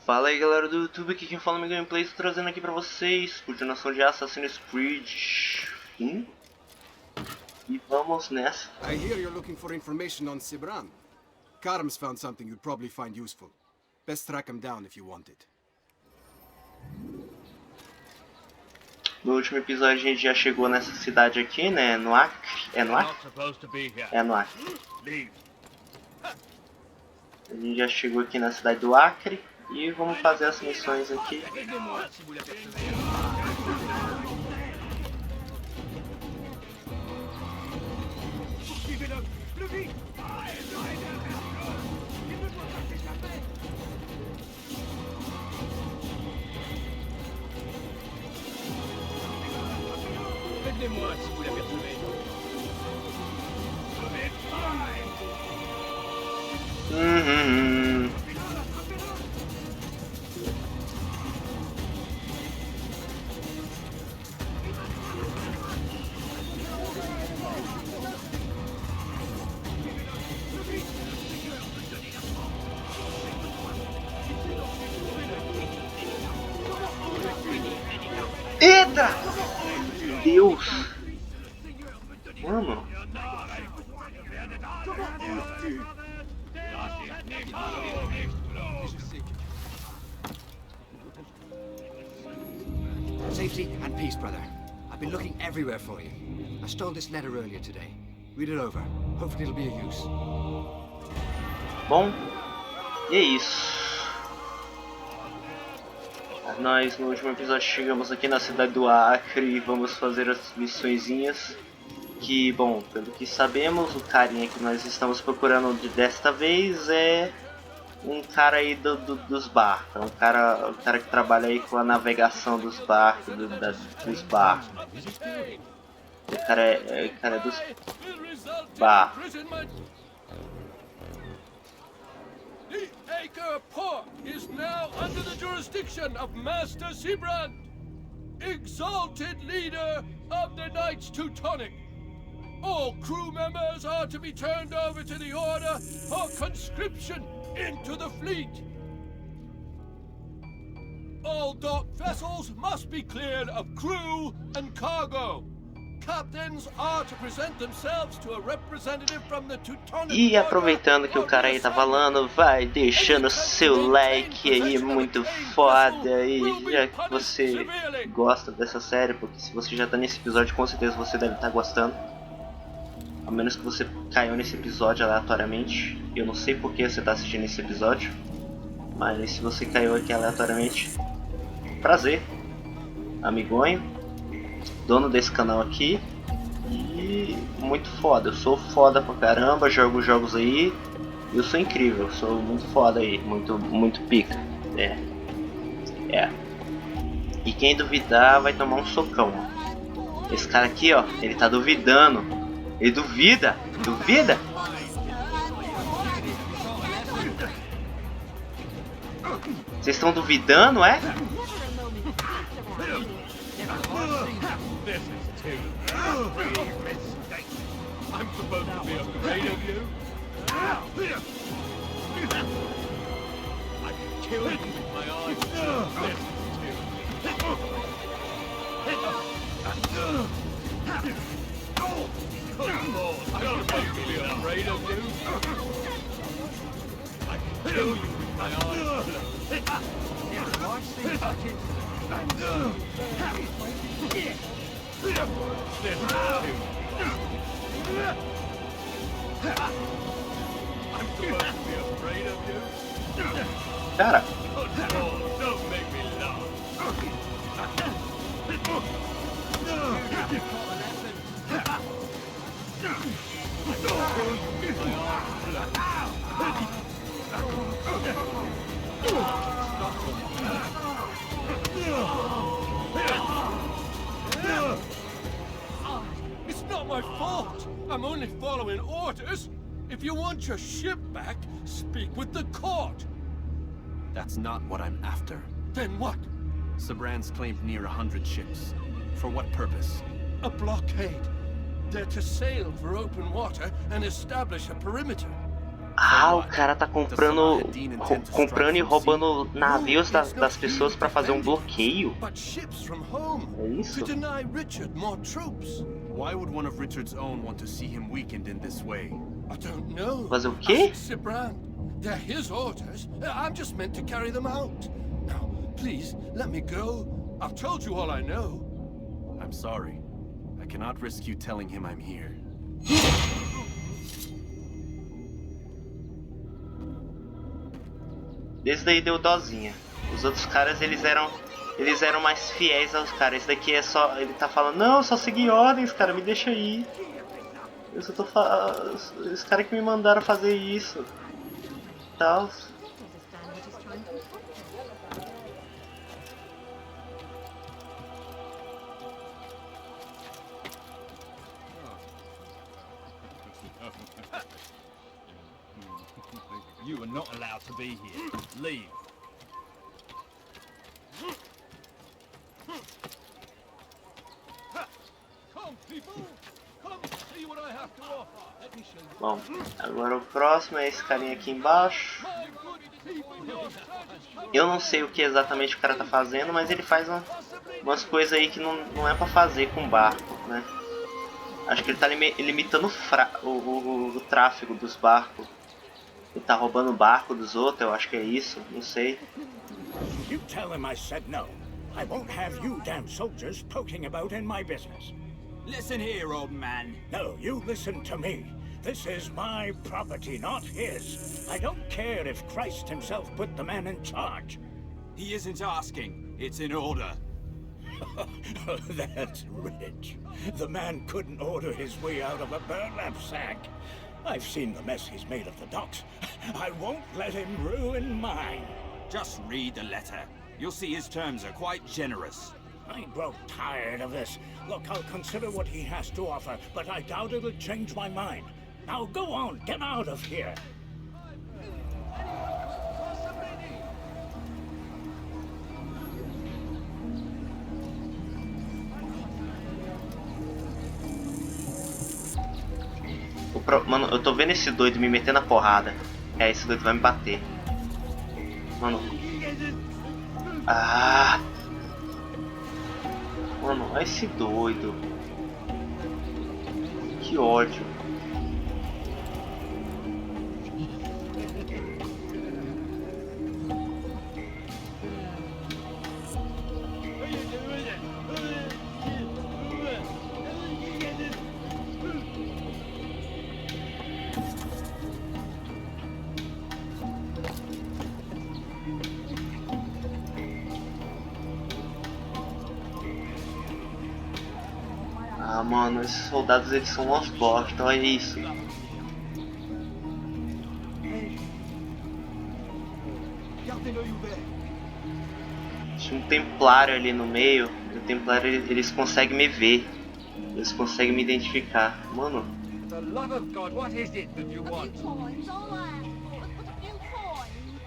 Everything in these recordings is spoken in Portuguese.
Fala aí galera do YouTube, aqui quem fala é meu gameplay, estou trazendo aqui pra vocês continuação de Assassin's Creed 1. E vamos nessa. I hear you're looking for information on Sibran. Karm's found something you'd probably find useful. Best track him down if you want it. No último episódio a gente já chegou nessa cidade aqui, né? No Acre. É no Acre? É no Acre. A gente já chegou aqui na cidade do Acre. E vamos fazer as missões aqui. Eita! Deus! Mano! Safety and peace, brother. I've been looking everywhere for you. I stole this letter earlier today. Read it over. Hopefully it'll be of use. Bom, e é isso. Nós no último episódio chegamos aqui na cidade do Acre e vamos fazer as missõezinhas. Que, bom, pelo que sabemos, o carinha que nós estamos procurando desta vez é um cara aí dos barcos. É um cara que trabalha aí com a navegação dos barcos, dos barcos. O cara é dos barcos. The Acre port is now under the jurisdiction of Master Sibrand, exalted leader of the Knights Teutonic. All crew members are to be turned over to the Order for conscription into the fleet. All docked vessels must be cleared of crew and cargo. Captains are to present themselves to a representative from the Teutonic. E aproveitando que o cara aí tá falando, vai deixando seu like aí, muito foda. E já que você gosta dessa série, porque se você já tá nesse episódio, com certeza você deve estar gostando. A menos que você caiu nesse episódio aleatoriamente. Eu não sei porque você tá assistindo esse episódio, mas se você caiu aqui aleatoriamente, prazer, amigonho. Dono desse canal aqui. E muito foda, eu sou foda pra caramba, jogo jogos aí. Eu sou incrível, sou muito foda aí, muito pica. É. E quem duvidar vai tomar um socão. Esse cara aqui, ó, ele tá duvidando. Ele duvida? Duvida? Vocês estão duvidando, é? I'm supposed to be afraid of you? I can kill you with my eyes. Good Lord, I'm supposed to be afraid of you? I can kill you with my eyes. Cara, Don't make me laugh. It's not my fault. I'm only following orders. If you want your ship back, speak with the court. That's not what I'm after. Then what? Sabrand's claimed near 100 ships. For what purpose? A blockade. They're to sail for open water and establish a perimeter. Ah, o cara tá comprando e roubando navios das pessoas pra fazer um bloqueio. But ships from home É isso? to deny Richard more troops. Why would one of Richard's own want to see him weakened in this way? I don't know. Fazer o quê? Ask Sibrand. They're his orders. I'm just meant to carry them out. Now, please, let me go. I've told you all I know. I'm sorry. I cannot risk you telling him I'm here. Esse daí deu dozinha. Os outros caras, eles eram mais fiéis aos caras. Esse daqui é só... Ele tá falando, não, eu só segui ordens, cara, me deixa aí. Eu só tô falando... Os caras que me mandaram fazer isso. Tal. You are not allowed to be here. Leave. Come, people. Come see what I have to offer. Let me show you. Bom, agora o próximo é esse carinha aqui embaixo. My good people, your satisfaction. Eu não sei o que exatamente o cara tá fazendo, mas ele faz umas coisas aí que não é pra fazer com barco, né? Acho que ele tá limitando o tráfego dos barcos. Ele tá roubando o barco dos outros, eu acho que é isso, não sei. You tell him I said no. I won't have you damn soldiers poking about in my business. Listen here, old man. No, you listen to me. This is my property, not his. I don't care if Christ himself put the man in charge. He isn't asking. It's in order. That's rich. The man couldn't order his way out of a burlap sack. I've seen the mess he's made of the docks. I won't let him ruin mine. Just read the letter. You'll see his terms are quite generous. I grow tired of this. Look, I'll consider what he has to offer, but I doubt it'll change my mind. Now go on, get out of here. Mano, eu tô vendo esse doido me metendo a porrada. É, esse doido vai me bater. Mano. Ah! Mano, olha esse doido. Que ódio. Ah, mano, esses soldados eles são umas bosta, olha isso. Tinha um templário ali no meio. O templário eles conseguem me ver. Eles conseguem me identificar. Mano. For the love of God, what is it that you want? Coins, all I ask for is but a few coins.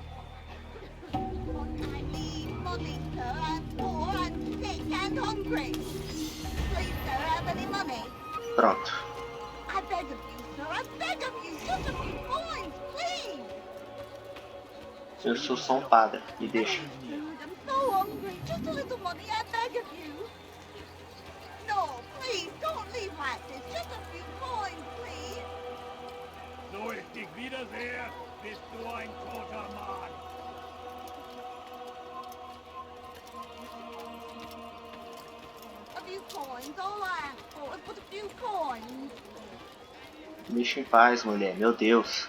I need money, sir. I'm poor, I'm sick and hungry. Please, sir, have any money? Pronto. I beg of you, sir. I beg of you, just a few coins, please. Eu sou só um padre. Me deixa. I'm so hungry. Just a little money, I beg of you. No, please, don't leave like this. Just a few coins, please. So ist dich wiedersehe, bist du ein toter Mann. A few coins, all I ask for is but a few coins. Deixa em paz, mulher. Meu Deus.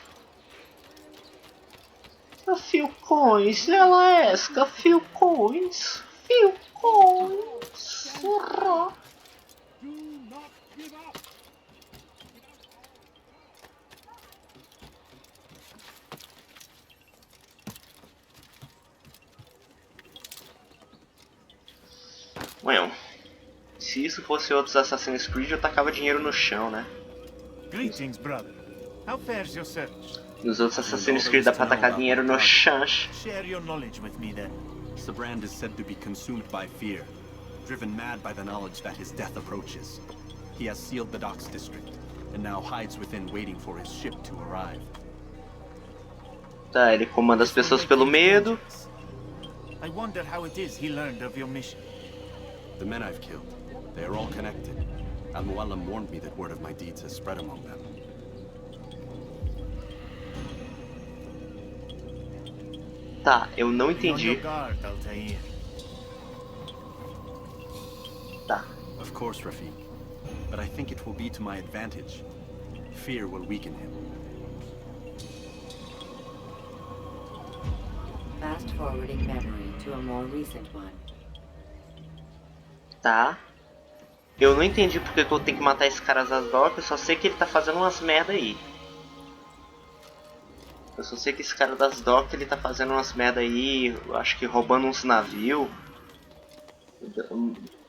A few coins, ela esca, few coins. Few coins. Do not give up. Well, se isso fosse outros Assassin's Creed, eu tacava dinheiro no chão, né? Greetings, brother. How fares your search? Nos outros Assassin's Creed dá pra tacar dinheiro no chão. Share your knowledge with me then. Sibrand is said to be consumed by fear, driven mad by the knowledge that his death approaches. He has sealed the docks district, and now hides within waiting for his ship to arrive. Tá, ele comanda as pessoas pelo medo. I wonder how it is he learned of your mission. The men I've killed, they are all connected. Al-Mualim warned me that word of my deeds has spread among them. Tá, eu não Be on your entendi. guard, Altair. Tá. Of course, Rafiq. But I think it will be to my advantage. Fear will weaken him. Fast forwarding memory to a more recent one. Tá. Eu não entendi porque que eu tenho que matar esse cara das docas. Eu só sei que ele tá fazendo umas merda aí. Eu só sei que esse cara das docas, ele tá fazendo umas merda aí. Eu acho que roubando uns navios.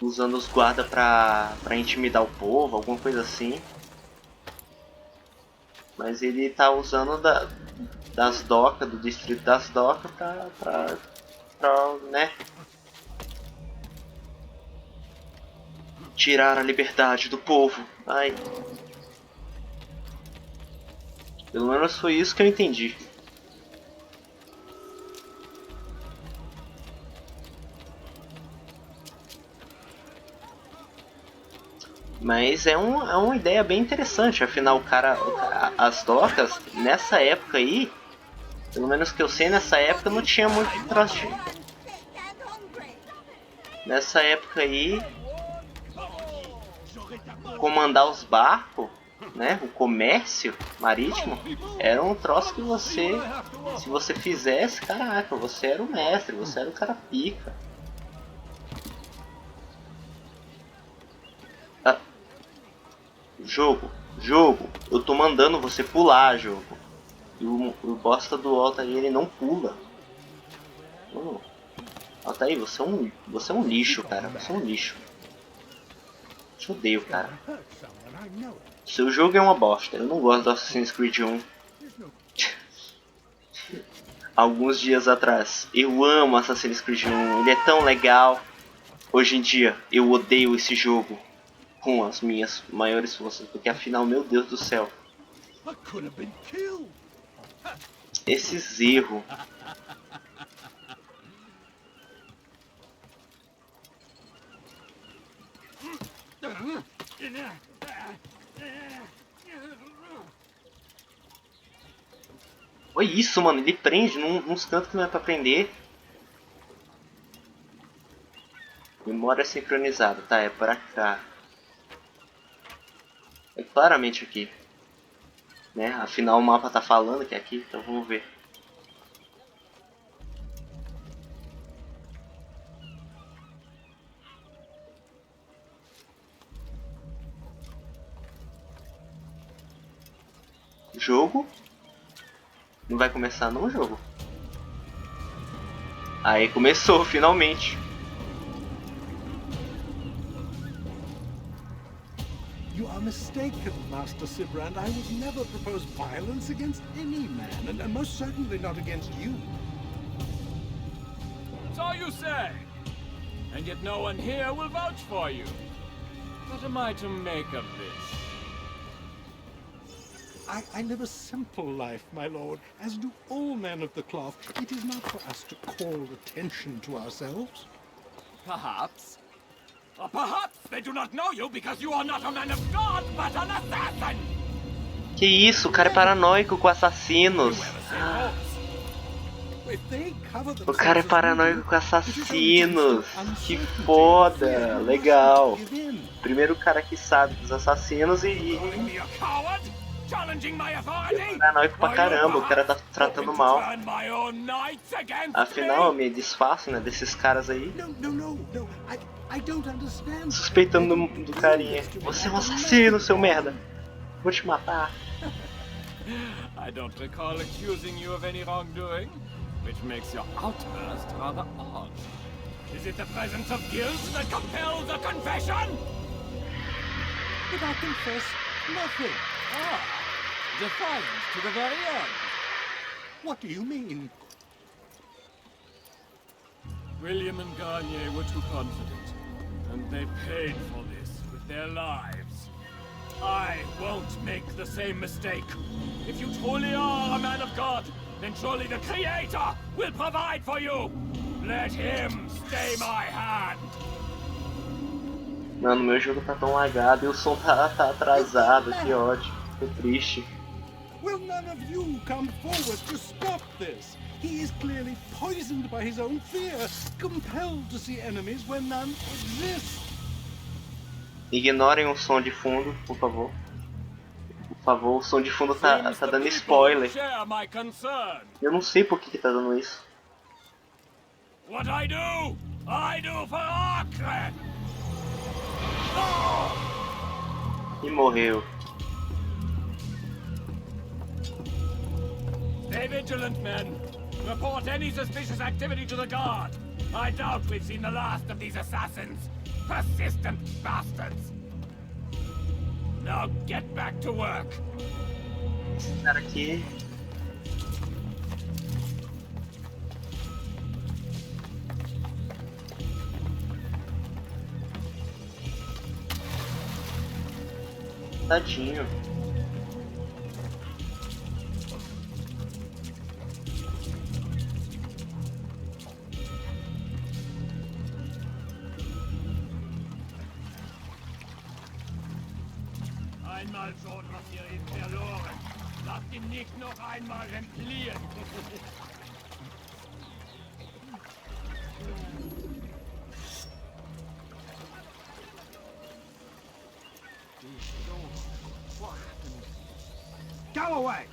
Usando os guardas pra intimidar o povo, alguma coisa assim. Mas ele tá usando das docas, do distrito das docas pra né, tirar a liberdade do povo. Ai. Pelo menos foi isso que eu entendi. Mas é uma ideia bem interessante, afinal as docas, nessa época aí, pelo menos que eu sei, nessa época não tinha muito troço de... Run, sick and hungry. Nessa época aí, comandar os barcos, né, o comércio marítimo, era um troço que você, se você fizesse, caraca, você era o mestre, você era o cara pica. Jogo, eu tô mandando você pular, jogo. E o bosta do Altair, ele não pula. Altair, você é um lixo, cara. Você é um lixo. Eu te odeio, cara. Seu jogo é uma bosta. Eu não gosto do Assassin's Creed 1. Alguns dias atrás. Eu amo Assassin's Creed 1. Ele é tão legal. Hoje em dia, eu odeio esse jogo com as minhas maiores forças, porque afinal, meu Deus do céu, esses erros. Olha isso, mano, ele prende nos cantos que não é pra prender. Memória sincronizada, tá, é pra cá. É claramente aqui, né? Afinal o mapa tá falando que é aqui, então vamos ver. Jogo? Não vai começar não, jogo? Aí começou, finalmente. You are mistaken, Master Sibrand. I would never propose violence against any man, and most certainly not against you. So you say. And yet no one here will vouch for you. What am I to make of this? I live a simple life, my lord, as do all men of the cloth. It is not for us to call attention to ourselves. Perhaps. Or perhaps they do not know you because you are not a man of God, but an assassin! Que isso, o cara é paranoico com assassinos. O cara é paranoico com assassinos. Que foda, legal. Primeiro cara que sabe dos assassinos e paranoico pra caramba, o cara tá tratando mal. Afinal, eu me disfarço, né, desses caras aí. Suspeitando do carinha. Você é um assassino, seu merda. Vou te matar. I don't recall accusing you of any wrongdoing, which makes your outburst rather odd. Is it the presence of guilt that compels a confession? But I confess nothing. Ah, defiance to the very end. What do you mean? William and Garnier were too confident, and they paid for this with their lives. I won't make the same mistake. If you truly are a man of God, then surely the Creator will provide for you. Let him stay my hand. Mano, meu jogo tá tão lagado e o som tá atrasado, que ódio. Tô triste. Will none of you come forward to stop this? He is clearly poisoned by his own fear, compelled to see enemies where none exist. Ignorem o som de fundo, por favor. Por favor, o som de fundo tá Seems the dando people spoiler. share my concern. Eu não sei por que tá dando isso. What I do for Arkren. E morreu. Stay vigilant, men. Report any suspicious activity to the guard. I doubt we've seen the last of these assassins. Persistent bastards. Now get back to work. Esse cara aqui. Tadinho. Einmal schon habt ihr ihn verloren. Lasst ihn nicht noch einmal entfliehen. Go away!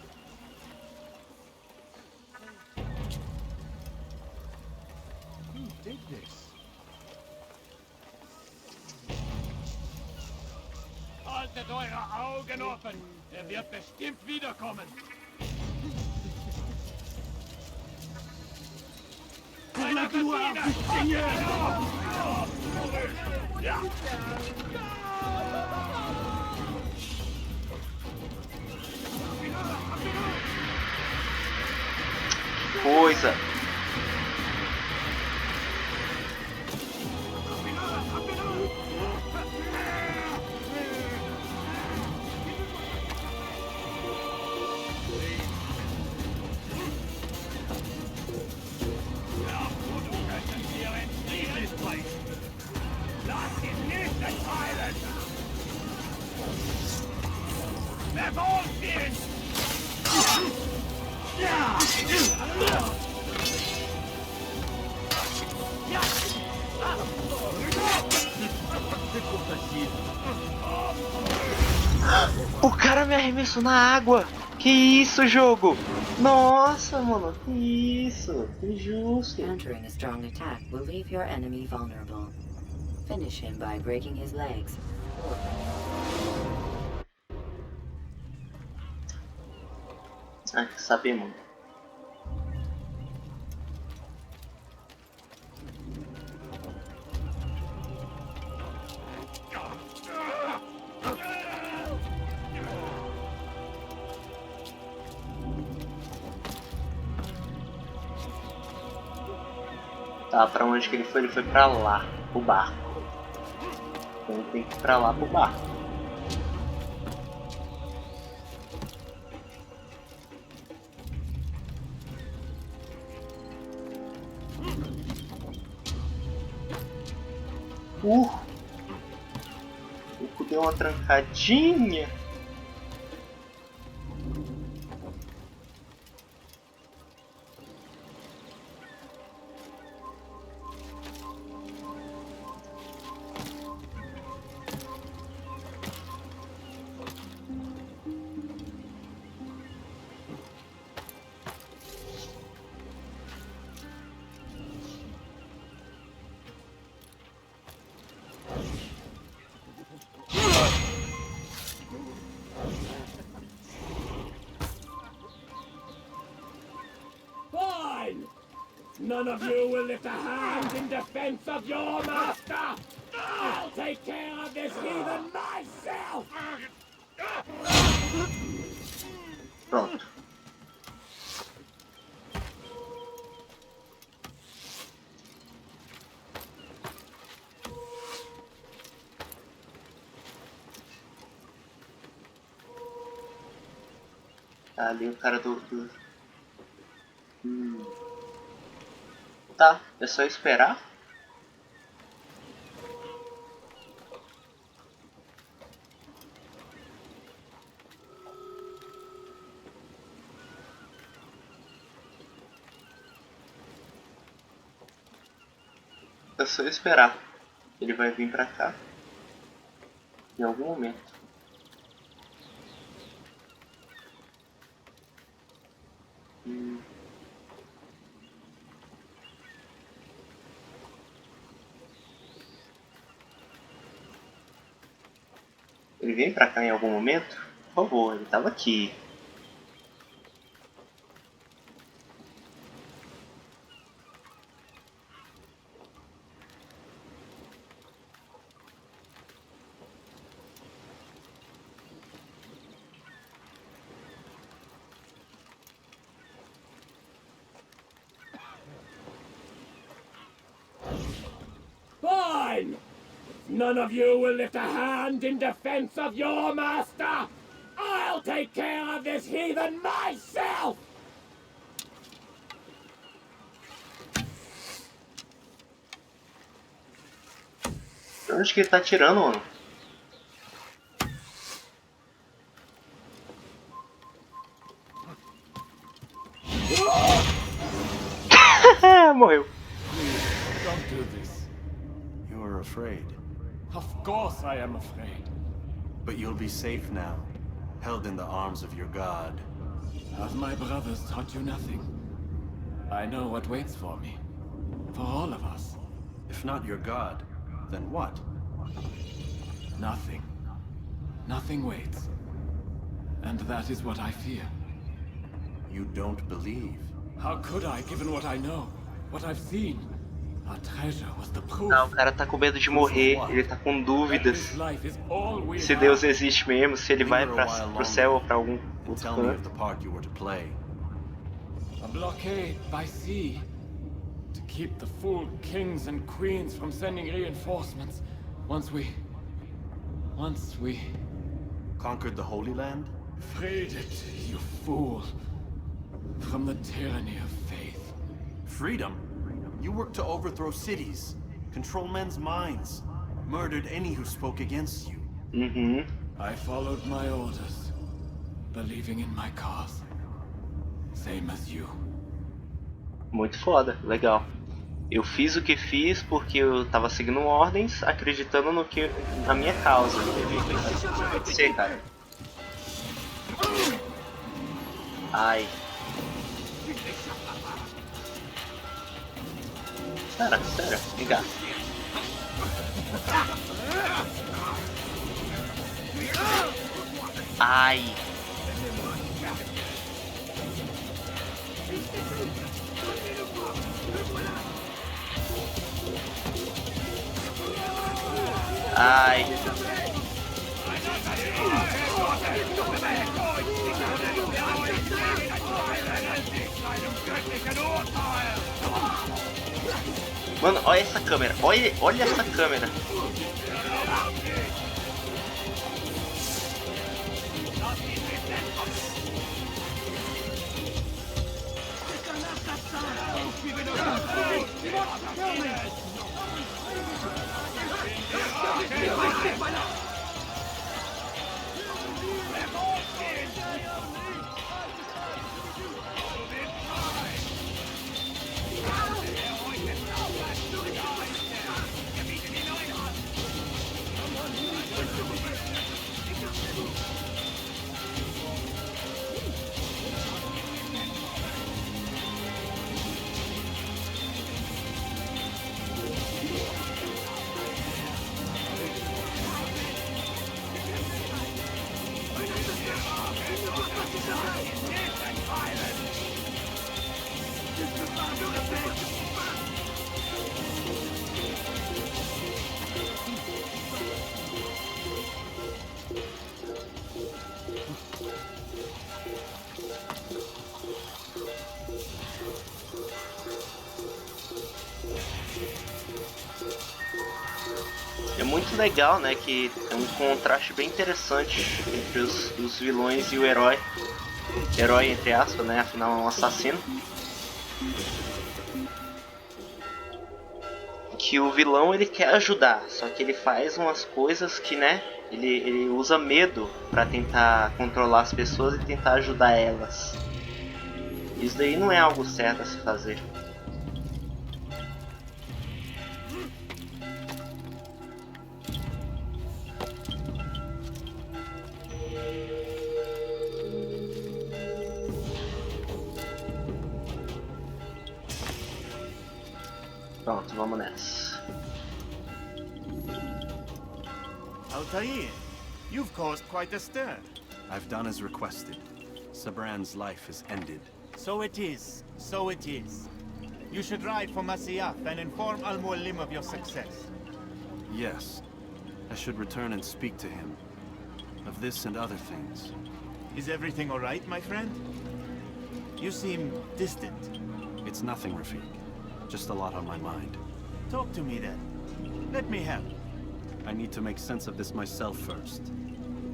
Who did this? Haltet eure Augen offen. Er wird bestimmt wiederkommen. Einer Maschine! Ja! Coisa. Lasst ihn nicht entteilen! Verfolgt ihn! O cara me arremessou na água. Que isso, jogo? Nossa, mano. Que isso? Que injusto. Countering a strong attack will leave your enemy vulnerable. Finish him by breaking his legs. Ah, sabe, mano. Tá, pra onde que ele foi? Ele foi pra lá, pro barco. Então ele tem que ir pra lá, pro barco. O cu deu uma trancadinha. Fine! None of you will lift a hand in defense of your master! I'll take care of this heathen myself! Pronto. Tá ali o cara do Tá, é só esperar. É só esperar. Ele vai vir pra cá em algum momento. Ele vem pra cá em algum momento? Por favor, ele tava aqui. Fine! None of you will lift a hand in defense of your master! I'll take care of this heathen myself! De onde que ele tá atirando, mano? Morreu. Don't do this. You were afraid, Of course I am afraid. but you'll be safe now, held in the arms of your god. Have my brothers taught you nothing? I know what waits for me. For all of us. If not your god, then what? Nothing. Nothing waits. And that is what I fear. You don't believe. How could I, given what I know? What I've seen? Our treasure was the proof. Não, o cara tá com medo de morrer, ele tá com dúvidas se Deus existe mesmo, se ele vai pro céu ou pra algum outro Tell me of canto. the part you were to play. A blockade by sea. To keep the fool kings and queens from sending reinforcements. Once we Conquered the Holy Land? freed it, you fool. From the tyranny of faith. Freedom? You worked to overthrow cities, control men's minds, murdered any who spoke against you. Uhum. I followed my orders, believing in my cause. Same as you. Muito foda, legal. Eu fiz o que fiz porque eu tava seguindo ordens, acreditando no que na minha causa. Pode ser, cara. Ai. Sério, vem cá. Ai. Ai. Mano, olha essa câmera. Olha essa câmera. É muito legal, né, que é um contraste bem interessante entre os vilões e o herói. Herói, entre aspas, né, afinal é um assassino. Que o vilão ele quer ajudar, só que ele faz umas coisas que, né? Ele usa medo pra tentar controlar as pessoas e tentar ajudar elas. Isso daí não é algo certo a se fazer. Pronto, vamos nessa. Altair, you've caused quite a stir. I've done as requested. Sabran's life is ended. So it is. So it is. You should ride for Masyaf and inform Al-Mualim of your success. Yes. I should return and speak to him. Of this and other things. Is everything all right, my friend? You seem distant. It's nothing, Rafiq. Just a lot on my mind. Talk to me then. Let me help. I need to make sense of this myself first.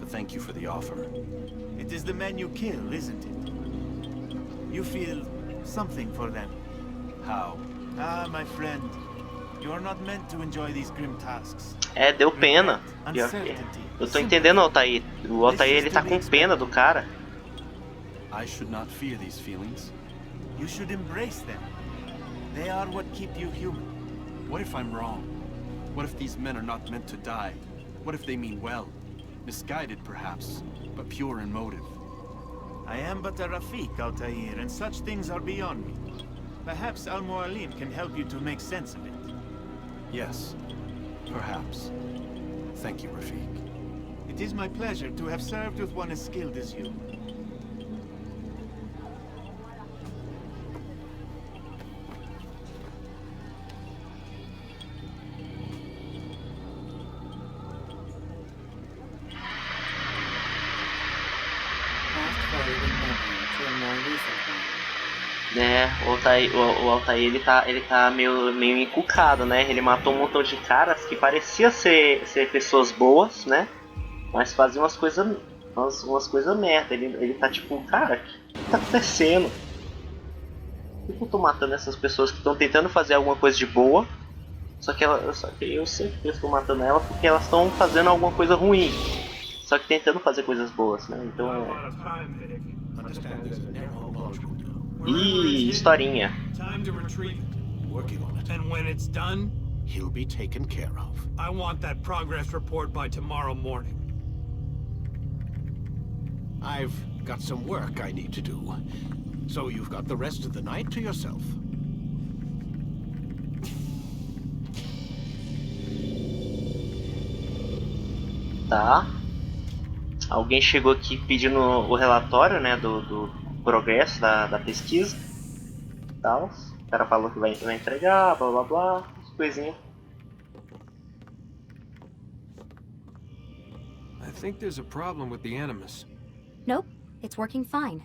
But thank you for the offer. It is the men you kill, isn't it? You feel something for them. How? Ah, my friend. You are not meant to enjoy these grim tasks. É, deu pena. Pior que... Eu tô entendendo o Altair. O Altair ele tá com pena do cara. I should not fear these feelings. You should embrace them. They are what keep you human. What if I'm wrong? What if these men are not meant to die? What if they mean well? Misguided, perhaps, but pure in motive. I am but a Rafiq, Altair, and such things are beyond me. Perhaps Al-Mualim can help you to make sense of it. Yes, perhaps. Thank you, Rafiq. It is my pleasure to have served with one as skilled as you. É, o Altair ele tá meio encucado, né? Ele matou um montão de caras que parecia ser pessoas boas, né? Mas faziam umas coisas merda. Ele tá tipo, cara, o que tá acontecendo? Por que eu tô matando essas pessoas que estão tentando fazer alguma coisa de boa? Só que eu sempre estou matando elas porque elas estão fazendo alguma coisa ruim. Só que tentando fazer coisas boas, né? Então Ih, historinha. Time to retreat. Working on it. And when it's done, he'll be taken care of. I want that progress report by tomorrow morning. I've got some work I need to do. So you've got the rest of the night to yourself. Tá. Alguém chegou aqui pedindo o relatório, né, do progresso da pesquisa. Tal. O cara falou que vai entregar, blá blá blá, coisinha. I think there's a problem with the Animus. Nope, it's working fine.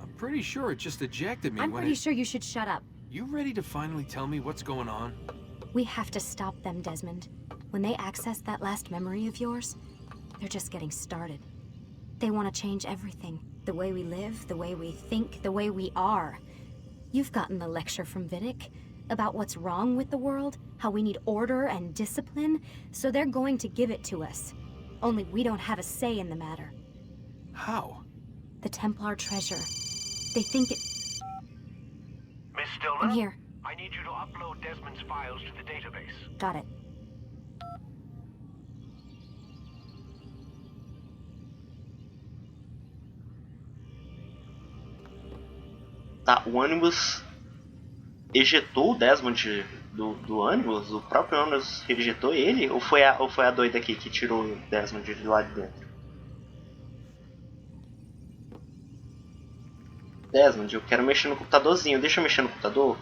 I'm pretty sure it just ejected me I'm when pretty sure you should shut up. You ready to finally tell me what's going on? We have to stop them, Desmond. When they access that last memory of yours, they're just getting started. They want to change everything. The way we live, the way we think, the way we are. You've gotten the lecture from Vidic about what's wrong with the world, how we need order and discipline, so they're going to give it to us. Only we don't have a say in the matter. How? The Templar treasure. They think it... Miss Stoner? I'm here. I need you to upload Desmond's files to the database. Got it. Tá, o Animus ejetou o Desmond do Animus? O próprio Animus ejetou ele? Ou foi a doida aqui que tirou o Desmond de lá de dentro? Desmond, eu quero mexer no computadorzinho. Deixa eu mexer no computador.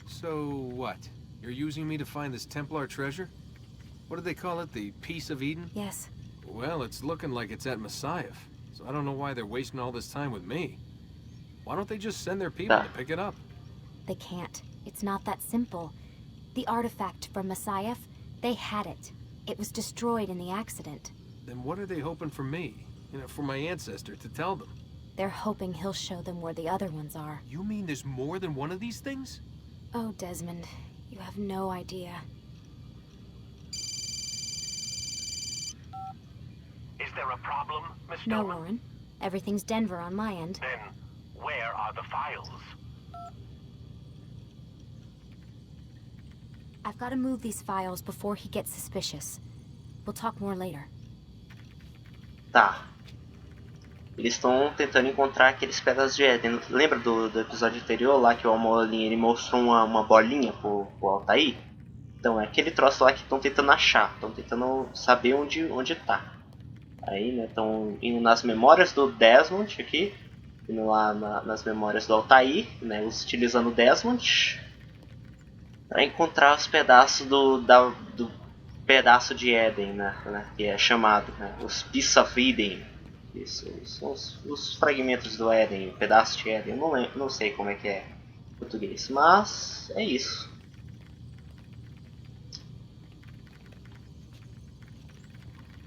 So what? You're using me to find this Templar treasure? What do they call it? The Piece of Eden? Yes. Well, it's looking like it's at Messiah, so I don't know why they're wasting all this time with me. Why don't they just send their people to pick it up? They can't. It's not that simple. The artifact from Messiah, They had it. It was destroyed in the accident. Then what are they hoping for me? You know, for my ancestor to tell them? They're hoping he'll show them where the other ones are. You mean there's more than one of these things? Oh, Desmond, you have no idea. Is there a problem, Miss No, Stillman? Warren. Everything's Denver on my end. Then, where are the files? I've got to move these files before he gets suspicious. We'll talk more later. Tá. Eles estão tentando encontrar aqueles pedaços de Éden. Lembra do episódio anterior lá que o Almolim ele mostrou uma bolinha pro Altair? Então é aquele troço lá que estão tentando achar. Estão tentando saber onde tá. Aí, né, estão indo nas memórias do Desmond aqui. Indo lá nas memórias do Altair, né, utilizando o Desmond. Para encontrar os pedaços do pedaço de Éden, né, que é chamado, né, os Pieces of Eden. Isso, são os fragmentos do Éden, o pedaço de Éden. Eu não sei como é que é em português, mas é isso.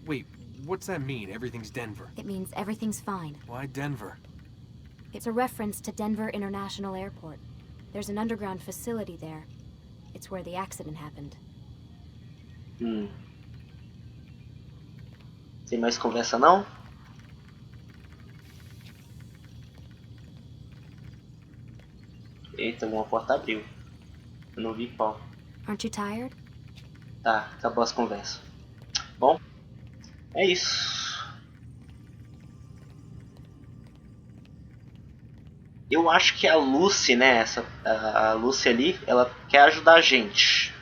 Wait, what's that mean, everything's Denver? It means everything's fine. Why Denver? It's a reference to Denver International Airport. There's an underground facility there. It's where the accident happened. Tem mais conversa não? Eita, uma porta abriu. Eu não vi qual. Aren't you tired? Tá, acabou as conversas. Bom, é isso. Eu acho que a Lucy, né, a Lucy ali, ela quer ajudar a gente.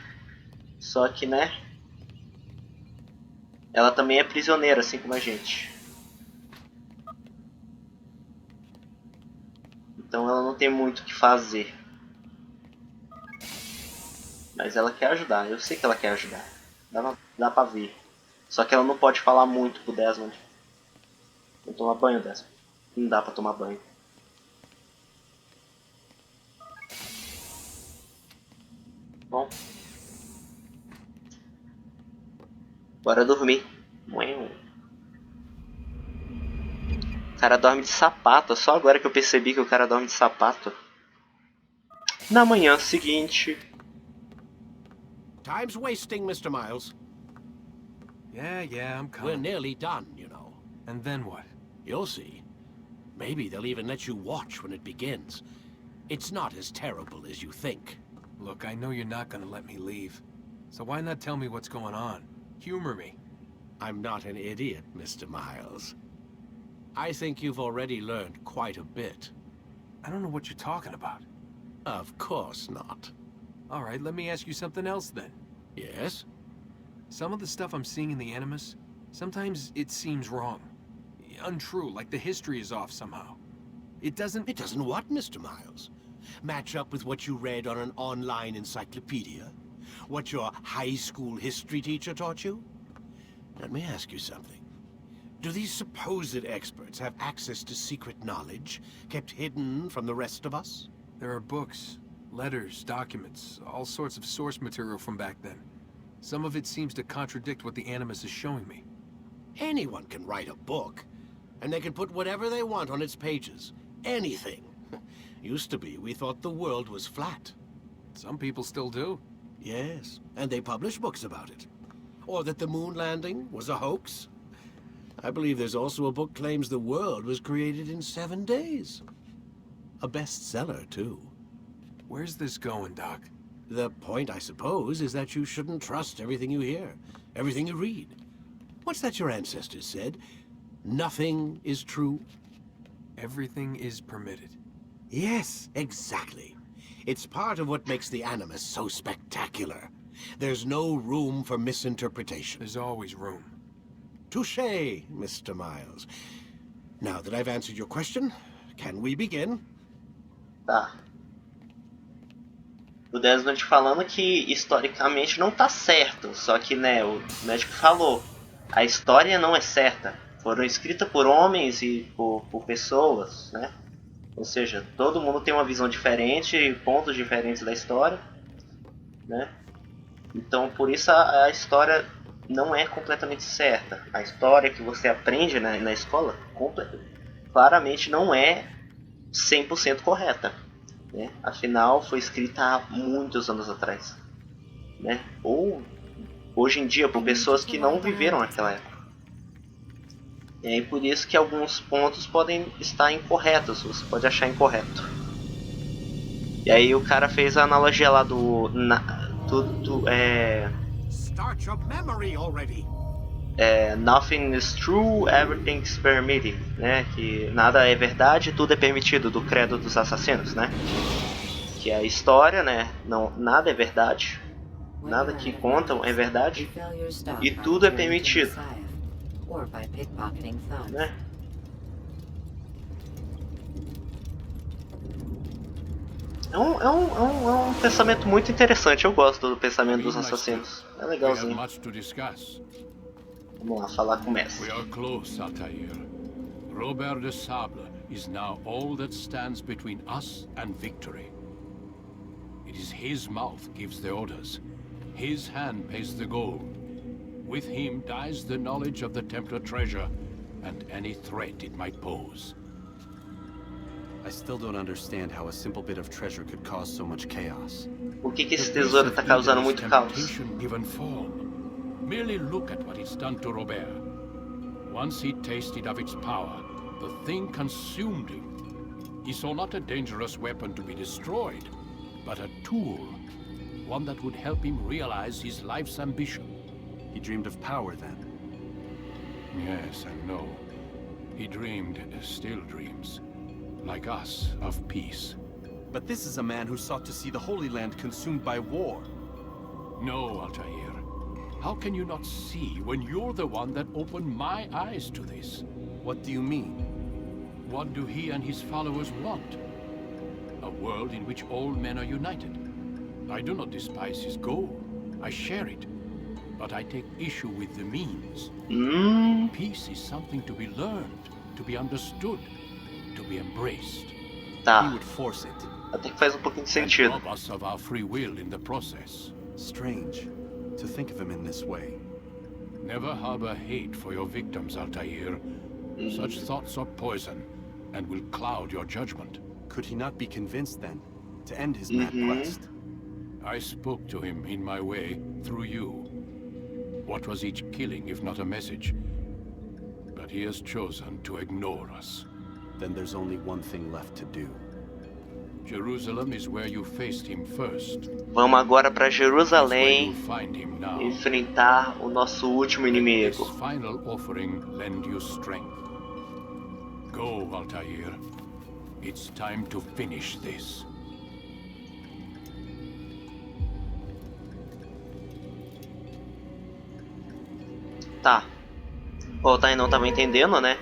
Só que, né, ela também é prisioneira, assim como a gente. Então ela não tem muito o que fazer. Mas ela quer ajudar, eu sei que ela quer ajudar. Dá pra ver. Só que ela não pode falar muito pro Desmond. Vamos tomar banho, Desmond. Não dá pra tomar banho. Bom. Bora dormir. O cara dorme de sapato. Só agora que eu percebi que o cara dorme de sapato. Na manhã seguinte. Time's wasting, Mr. Miles. Yeah, I'm coming. We're nearly done, you know. And then what? You'll see. Maybe they'll even let you watch when it begins. It's not as terrible as you think. Look, I know you're not gonna let me leave. So why not tell me what's going on? Humor me. I'm not an idiot, Mr. Miles. I think you've already learned quite a bit. I don't know what you're talking about. Of course not. All right, let me ask you something else then. Yes? Some of the stuff I'm seeing in the Animus, sometimes it seems wrong. Untrue, like the history is off somehow. It doesn't... It doesn't what, Mr. Miles? Match up with what you read on an online encyclopedia? What your high school history teacher taught you? Let me ask you something. Do these supposed experts have access to secret knowledge, kept hidden from the rest of us? There are books, letters, documents, all sorts of source material from back then. Some of it seems to contradict what the Animus is showing me. Anyone can write a book, and they can put whatever they want on its pages. Anything. Used to be, we thought the world was flat. Some people still do. Yes, and they publish books about it. Or that the moon landing was a hoax. I believe there's also a book claims the world was created in 7 days. A bestseller, too. Where's this going, Doc? The point, I suppose, is that you shouldn't trust everything you hear, everything you read. What's that your ancestors said? Nothing is true? Everything is permitted. Yes, exactly. It's part of what makes the Animus so spectacular. There's no room for misinterpretation. There's always room. Touché, Mr. Miles. Now that I've answered your question, can we begin? Tá. O Desmond falando que historicamente não tá certo, só que, né, o médico falou, a história não é certa. Foram escritas por homens e por pessoas, né? Ou seja, todo mundo tem uma visão diferente, pontos diferentes da história, né? Então, por isso a história não é completamente certa. A história que você aprende na escola claramente não é 100% correta, né? Afinal, foi escrita há muitos anos atrás, né? Ou hoje em dia por pessoas que não viveram naquela época. E aí por isso que alguns pontos podem estar incorretos, você pode achar incorreto. E aí o cara fez a analogia lá do Start your memory already. nothing is true, everything is permitted, né? Que nada é verdade, tudo é permitido, do credo dos assassinos, né? Que é a história, né? Não, nada é verdade, nada que contam é verdade e tudo é permitido, né? É um pensamento muito interessante. Eu gosto do pensamento dos assassinos. É legalzinho. Vamos lá, falar com o mestre. We are close, Altair. Robert de Sable is now all that stands between us and victory. It is his mouth gives the orders. His hand pays the gold. With him dies the knowledge of the Templar treasure and any threat it might pose. I still don't understand how a simple bit of treasure could cause so much chaos. Por que esse tesouro está causando muito caos? Given form. Merely look at what it's done to Robert. Once he tasted of its power, the thing consumed him. He saw not a dangerous weapon to be destroyed, but a tool. One that would help him realize his life's ambition. He dreamed of power then? Yes and no. He dreamed, still dreams. Like us, of peace. But this is a man who sought to see the Holy Land consumed by war. No, Altair. How can you not see when you're the one that opened my eyes to this? What do you mean? What do he and his followers want? A world in which all men are united. I do not despise his goal. I share it. But I take issue with the means. Peace is something to be learned, to be understood. To be embraced. Tá. He would force it. Até que faz um pouquinho de sentido. And rob us of our free will in the process. Strange to think of him in this way. Never harbor hate for your victims, Altair. Such thoughts are poison and will cloud your judgment. Could he not be convinced then to end his mad quest? I spoke to him in my way through you. What was each killing if not a message? But he has chosen to ignore us. Then there's only one thing left to do. Jerusalem is where you faced him first. Vamos agora para Jerusalém enfrentar o nosso último inimigo. This final offering lend you strength. Go, Altair. It's time to finish this. Tá. O Altair não estava entendendo, né?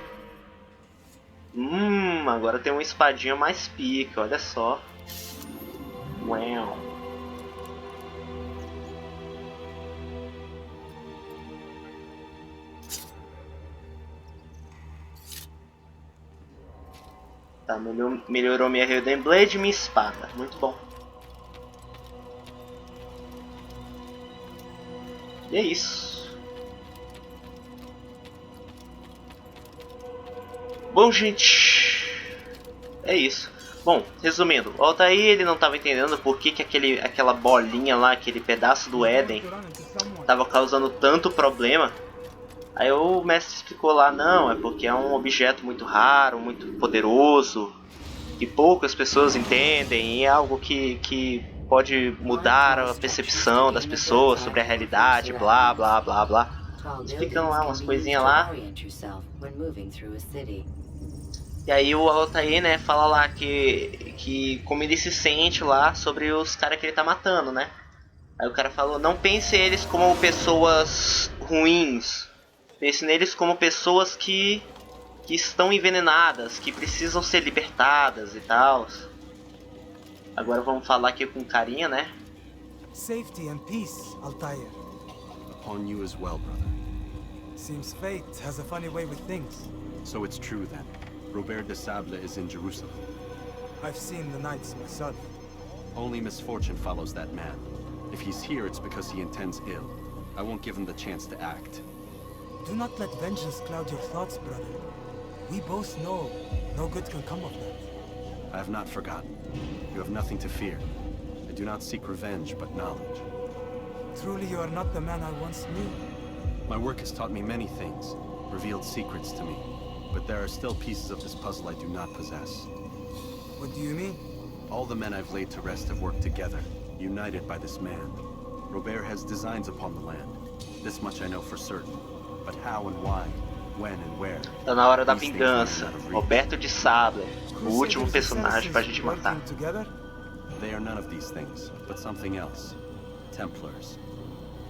Agora tem uma espadinha mais pica, olha só. Uau. Tá, melhorou minha Hidden Blade e minha espada. Muito bom. E é isso. Bom, gente, é isso. Bom, resumindo, o Altair ele não estava entendendo por que aquela bolinha lá, aquele pedaço do Éden, estava causando tanto problema. Aí o mestre explicou lá, não, é porque é um objeto muito raro, muito poderoso, que poucas pessoas entendem, e é algo que pode mudar a percepção das pessoas sobre a realidade, blá blá blá blá. Explicando lá umas coisinhas lá. E aí o Altair, né, fala lá que como ele se sente lá sobre os caras que ele tá matando, né? Aí o cara falou, não pense eles como pessoas ruins. Pense neles como pessoas que estão envenenadas, que precisam ser libertadas e tal. Agora vamos falar aqui com carinha, né? Safety and peace, Altair. Upon you as well, brother. Seems fate has a funny way with things. So it's true then. Robert de Sable is in Jerusalem. I've seen the knights myself. Only misfortune follows that man. If he's here, it's because he intends ill. I won't give him the chance to act. Do not let vengeance cloud your thoughts, brother. We both know no good can come of that. I have not forgotten. You have nothing to fear. I do not seek revenge, but knowledge. Truly, you are not the man I once knew. My work has taught me many things, revealed secrets to me. But there are still pieces of this puzzle I do not possess. What do you mean? All the men I've laid to rest have worked together, united by this man. Robert has designs upon the land. This much I know for certain. But how and why, when and where? Tá na hora da These things vingança. remain out of reach. Roberto de Sable, o último personagem pra gente matar. Working together? They are none of these things, but something else. Templars.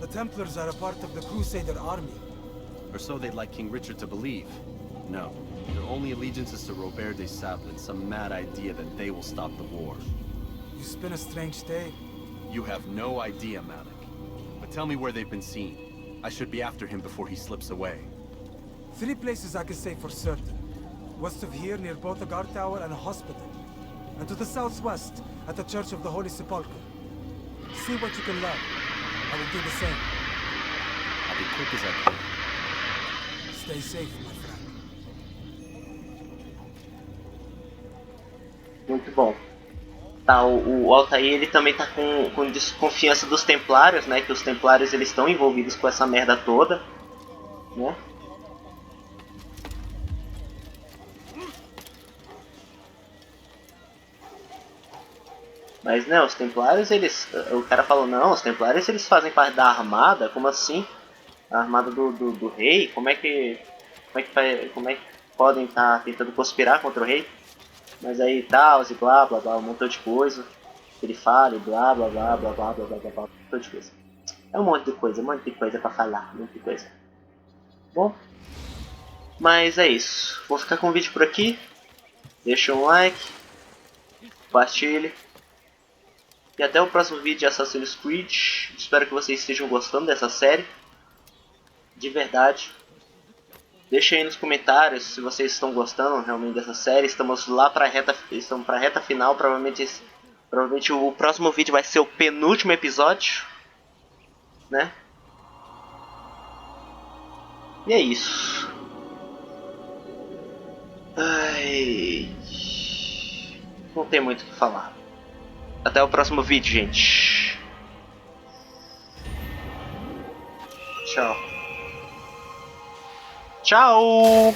The Templars are a part of the Crusader army. Or so they'd like King Richard to believe. No, their only allegiance is to Robert de Sable and some mad idea that they will stop the war. You spin a strange tale. You have no idea, Malik. But tell me where they've been seen. I should be after him before he slips away. 3 places I can say for certain. West of here, near both a guard tower and a hospital. And to the southwest, at the Church of the Holy Sepulchre. See what you can learn. I will do the same. I'll be quick as I can. Stay safe, my friend. Muito bom. Tá, o Altair ele também tá com desconfiança dos Templários, né? Que os Templários eles estão envolvidos com essa merda toda, né? Mas né, os Templários eles, o cara falou não, os Templários eles fazem parte da armada, como assim? A armada do rei? Como é que podem estar tentando conspirar contra o rei? Mas aí tal, e blá blá blá, um montão de coisa. Ele fala e blá blá blá blá blá blá blá blá blá, um montão de coisa. É um monte de coisa pra falar, um monte de coisa. Bom, mas é isso. Vou ficar com o vídeo por aqui. Deixa um like, compartilhe. E até o próximo vídeo de Assassin's Creed. Espero que vocês estejam gostando dessa série. De verdade. Deixa aí nos comentários se vocês estão gostando realmente dessa série. Estamos lá para a reta final. Provavelmente o próximo vídeo vai ser o penúltimo episódio, né? E é isso. Ai, não tem muito o que falar. Até o próximo vídeo, gente. Tchau. Tchau!